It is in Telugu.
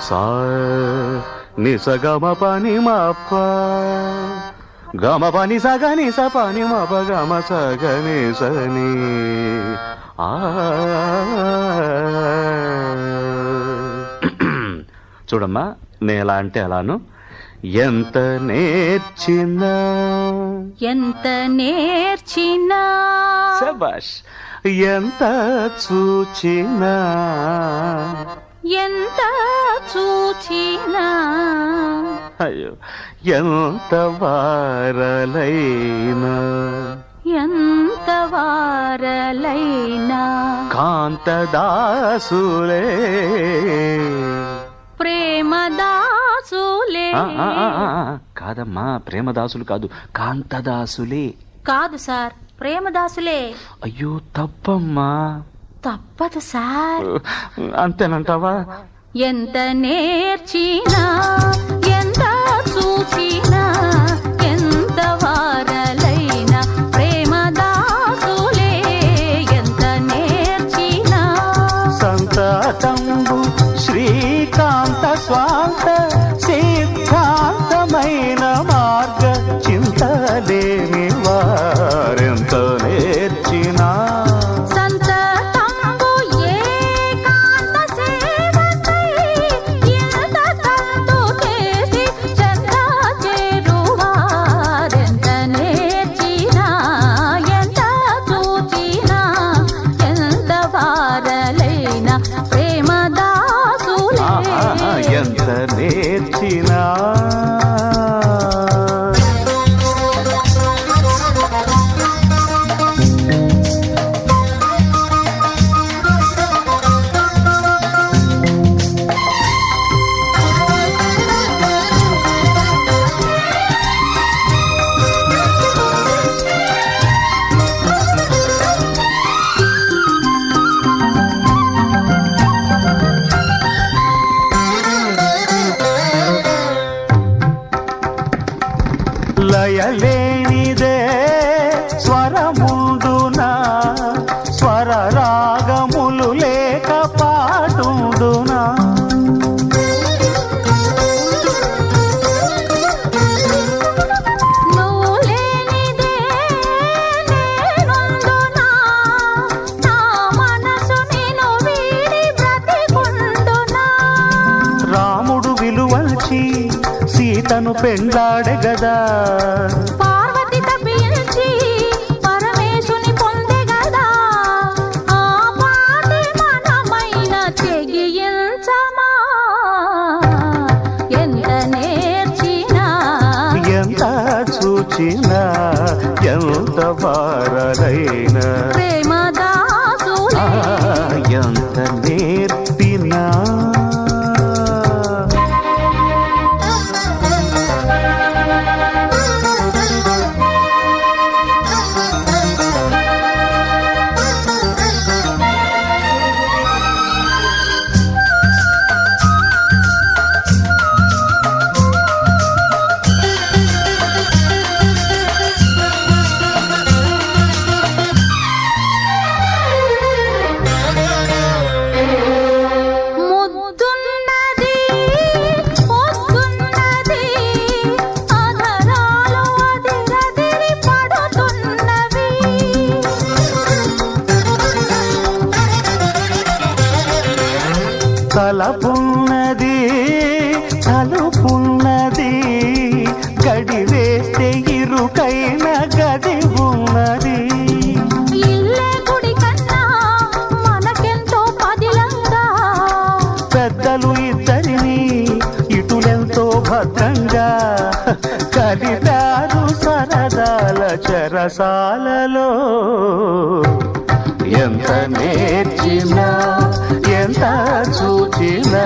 సా ని స గమ పని మప గమ పని స గని స పని మప గమ స గని సని చూడమ్మా నేను ఎలా అంటే అలాను. ఎంత నేర్చినా శభాష్, ఎంత చూచినా అయ్యో ఎంత వారలైనా కాంతదాసులే ప్రేమదాసులే. కాదమ్మా, ప్రేమదాసులు కాదు, కాంతదాసులే. కాదు సార్, ప్రేమదాసులే. అయ్యో తప్పమ్మా. తప్పదు సార్. అంతేనంటావా? ఎంత నేర్చినా, ఎంత చూచినా, ఎంత వారలైనా ప్రేమదాసులే. ఎంత నేర్చినా సంతతంబు శ్రీకాంత స్వాంత సిద్ధాంతమైన మార్గ చింతలేని వారెంత నేర్చినా ఎంత నేర్చినా. లయలేనిదే స్వరముండునా, స్వర రాగములు లేక పాడుండునా. నువ్వు లేనిదే నేనుండునా, నా మనసు నిన్ను వీడి బ్రతికుండునా. రాముడు విలువల్చి సీతను పెండ్లాడె గదా, పార్వతి తప్పించి పరమేశుని పొందే గదా. ఆ పాటి మనమైన తెగించమా. ఎంత నేర్చినా, ఎంత చూచినా, ఎంత వారలైనా ప్రేమదాసులే. ఎంత నేర్పినా. తలపున్నది తలుపున్నది, గడి వేస్తే ఇరుకైన గది ఉన్నది. ఇల్లే గుడి కన్నా మనకెంతో పదిలంగా, పెద్దలు ఇద్దరిని ఇటులెంతో భద్రంగా కలిపారు సరదాల చెరసాలలో. ఎంత నేర్చినా, ఎంత చూచినా,